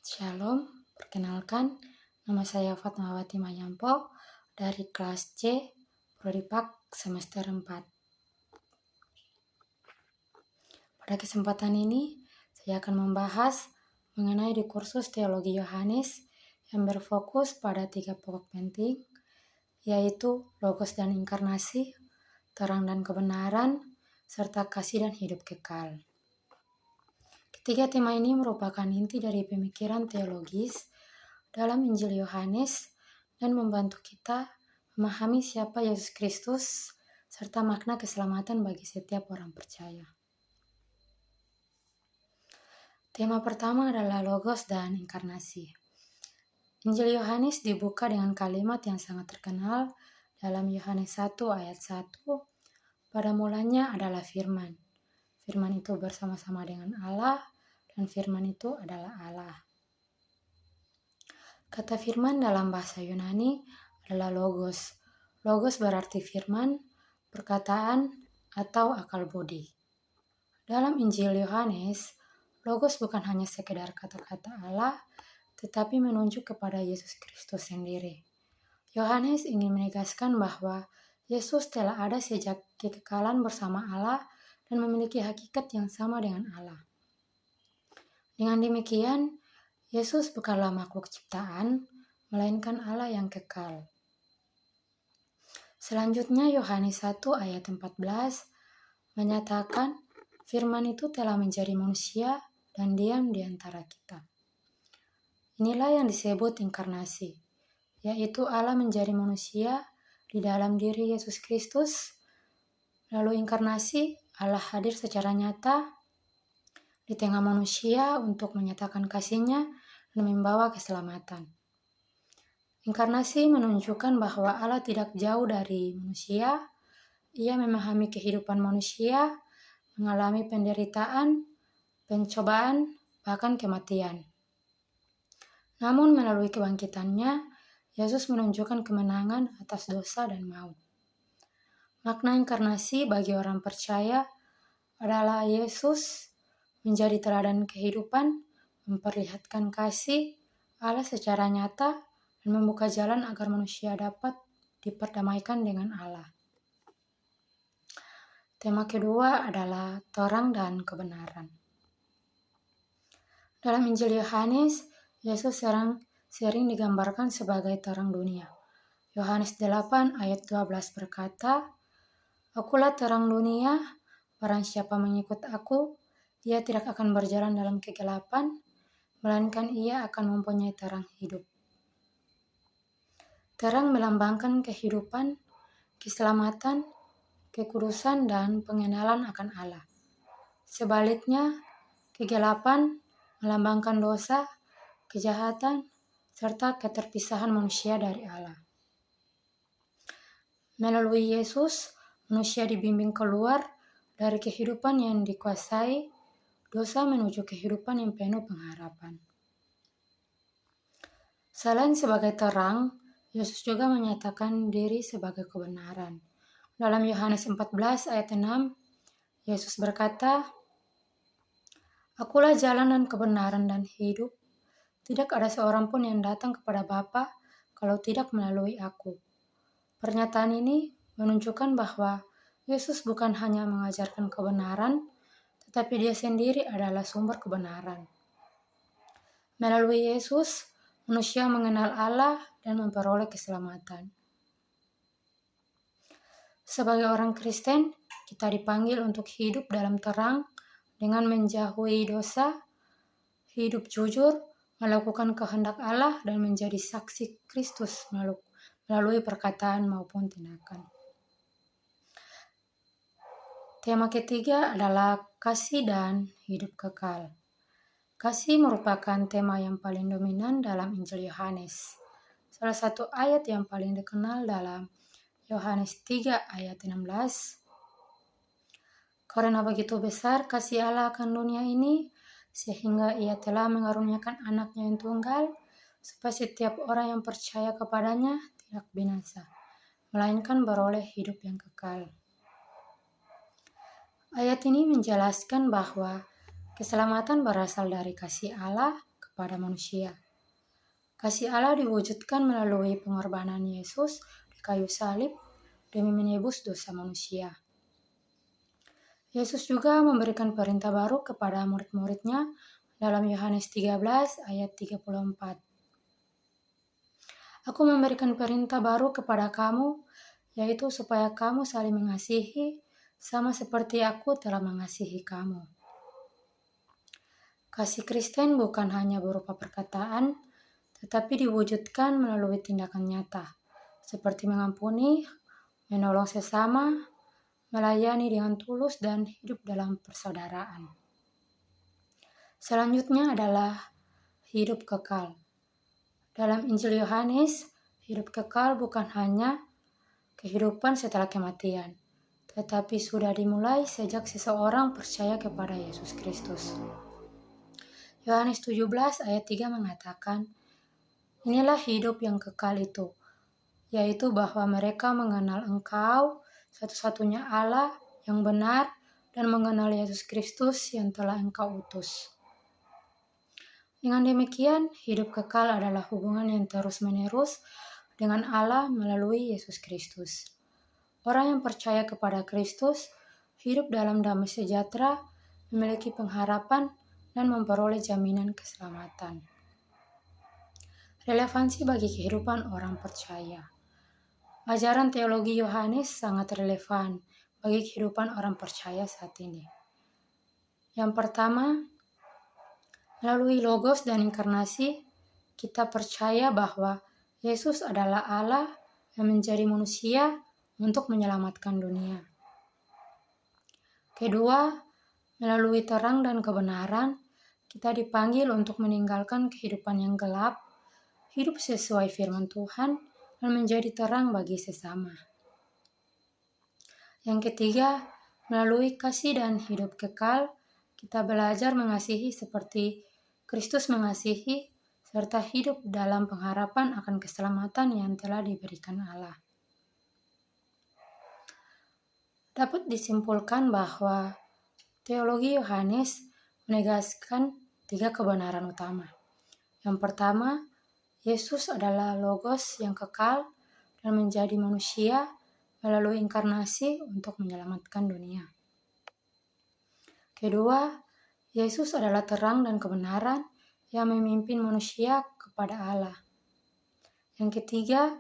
Shalom, perkenalkan, nama saya Fatmawati Mayampo dari kelas C, Prodi Pak semester 4. Pada kesempatan ini, saya akan membahas mengenai di kursus Teologi Yohanes yang berfokus pada 3 pokok penting, yaitu Logos dan Inkarnasi, Terang dan Kebenaran, serta Kasih dan Hidup Kekal. Ketiga tema ini merupakan inti dari pemikiran teologis dalam Injil Yohanes dan membantu kita memahami siapa Yesus Kristus serta makna keselamatan bagi setiap orang percaya. Tema pertama adalah Logos dan Inkarnasi. Injil Yohanes dibuka dengan kalimat yang sangat terkenal dalam Yohanes 1 ayat 1. Pada mulanya adalah firman. Firman itu bersama-sama dengan Allah dan firman itu adalah Allah. Kata firman dalam bahasa Yunani adalah logos. Logos berarti firman, perkataan, atau akal budi. Dalam Injil Yohanes, logos bukan hanya sekedar kata-kata Allah, tetapi menunjuk kepada Yesus Kristus sendiri. Yohanes ingin menegaskan bahwa Yesus telah ada sejak kekekalan bersama Allah dan memiliki hakikat yang sama dengan Allah. Dengan demikian, Yesus bukanlah makhluk ciptaan, melainkan Allah yang kekal. Selanjutnya Yohanes 1 ayat 14 menyatakan firman itu telah menjadi manusia dan diam di antara kita. Inilah yang disebut inkarnasi, yaitu Allah menjadi manusia di dalam diri Yesus Kristus. Lalu inkarnasi, Allah hadir secara nyata di tengah manusia untuk menyatakan kasih-Nya dan membawa keselamatan. Inkarnasi menunjukkan bahwa Allah tidak jauh dari manusia. Ia memahami kehidupan manusia, mengalami penderitaan, pencobaan, bahkan kematian. Namun melalui kebangkitannya, Yesus menunjukkan kemenangan atas dosa dan maut. Makna inkarnasi bagi orang percaya adalah Yesus menjadi teladan kehidupan, memperlihatkan kasih Allah secara nyata, dan membuka jalan agar manusia dapat diperdamaikan dengan Allah. Tema kedua adalah terang dan kebenaran. Dalam Injil Yohanes, Yesus sering digambarkan sebagai terang dunia. Yohanes 8 ayat 12 berkata, "Akulah terang dunia, barang siapa mengikut aku, ia tidak akan berjalan dalam kegelapan, melainkan ia akan mempunyai terang hidup." Terang melambangkan kehidupan, keselamatan, kekudusan, dan pengenalan akan Allah. Sebaliknya, kegelapan melambangkan dosa, kejahatan, serta keterpisahan manusia dari Allah. Melalui Yesus, manusia dibimbing keluar dari kehidupan yang dikuasai dosa menuju kehidupan yang penuh pengharapan. Selain sebagai terang, Yesus juga menyatakan diri sebagai kebenaran. Dalam Yohanes 14 ayat 6, Yesus berkata, "Akulah jalan dan kebenaran dan hidup. Tidak ada seorang pun yang datang kepada Bapa kalau tidak melalui aku." Pernyataan ini menunjukkan bahwa Yesus bukan hanya mengajarkan kebenaran, tetapi Dia sendiri adalah sumber kebenaran. Melalui Yesus, manusia mengenal Allah dan memperoleh keselamatan. Sebagai orang Kristen, kita dipanggil untuk hidup dalam terang dengan menjauhi dosa, hidup jujur, melakukan kehendak Allah, dan menjadi saksi Kristus melalui perkataan maupun tindakan. Tema ketiga adalah kasih dan hidup kekal. Kasih merupakan tema yang paling dominan dalam Injil Yohanes. Salah satu ayat yang paling dikenal dalam Yohanes 3 ayat 16. "Karena begitu besar kasih Allah akan dunia ini, sehingga Ia telah mengaruniakan Anak-Nya yang tunggal, supaya setiap orang yang percaya kepadanya tidak binasa, melainkan beroleh hidup yang kekal." Ayat ini menjelaskan bahwa keselamatan berasal dari kasih Allah kepada manusia. Kasih Allah diwujudkan melalui pengorbanan Yesus di kayu salib demi menebus dosa manusia. Yesus juga memberikan perintah baru kepada murid-muridnya dalam Yohanes 13 ayat 34. Aku memberikan perintah baru kepada kamu, yaitu supaya kamu saling mengasihi, sama seperti aku telah mengasihi kamu. Kasih Kristen bukan hanya berupa perkataan, tetapi diwujudkan melalui tindakan nyata, seperti mengampuni, menolong sesama, melayani dengan tulus, dan hidup dalam persaudaraan. Selanjutnya adalah hidup kekal. Dalam Injil Yohanes, hidup kekal bukan hanya kehidupan setelah kematian, tetapi sudah dimulai sejak seseorang percaya kepada Yesus Kristus. Yohanes 17 ayat 3 mengatakan, "Inilah hidup yang kekal itu, yaitu bahwa mereka mengenal Engkau, satu-satunya Allah yang benar, dan mengenal Yesus Kristus yang telah Engkau utus." Dengan demikian, hidup kekal adalah hubungan yang terus-menerus dengan Allah melalui Yesus Kristus. Orang yang percaya kepada Kristus hidup dalam damai sejahtera, memiliki pengharapan, dan memperoleh jaminan keselamatan. Relevansi bagi kehidupan orang percaya. Ajaran teologi Yohanes sangat relevan bagi kehidupan orang percaya saat ini. Yang pertama, melalui logos dan inkarnasi, kita percaya bahwa Yesus adalah Allah yang menjadi manusia untuk menyelamatkan dunia. Kedua, melalui terang dan kebenaran, kita dipanggil untuk meninggalkan kehidupan yang gelap, hidup sesuai firman Tuhan, dan menjadi terang bagi sesama. Yang ketiga, melalui kasih dan hidup kekal, kita belajar mengasihi seperti Kristus mengasihi, serta hidup dalam pengharapan akan keselamatan yang telah diberikan Allah. Dapat disimpulkan bahwa teologi Yohanes menegaskan 3 kebenaran utama. Yang pertama, Yesus adalah Logos yang kekal dan menjadi manusia melalui inkarnasi untuk menyelamatkan dunia. Kedua, Yesus adalah terang dan kebenaran yang memimpin manusia kepada Allah. Yang ketiga,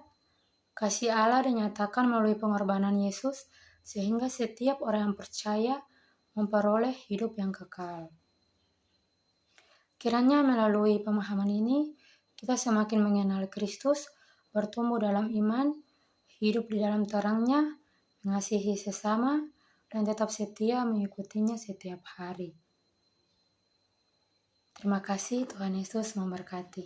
kasih Allah dinyatakan melalui pengorbanan Yesus sehingga setiap orang yang percaya memperoleh hidup yang kekal. Kiranya melalui pemahaman ini, kita semakin mengenal Kristus, bertumbuh dalam iman, hidup di dalam terangnya, mengasihi sesama, dan tetap setia mengikutinya setiap hari. Terima kasih, Tuhan Yesus memberkati.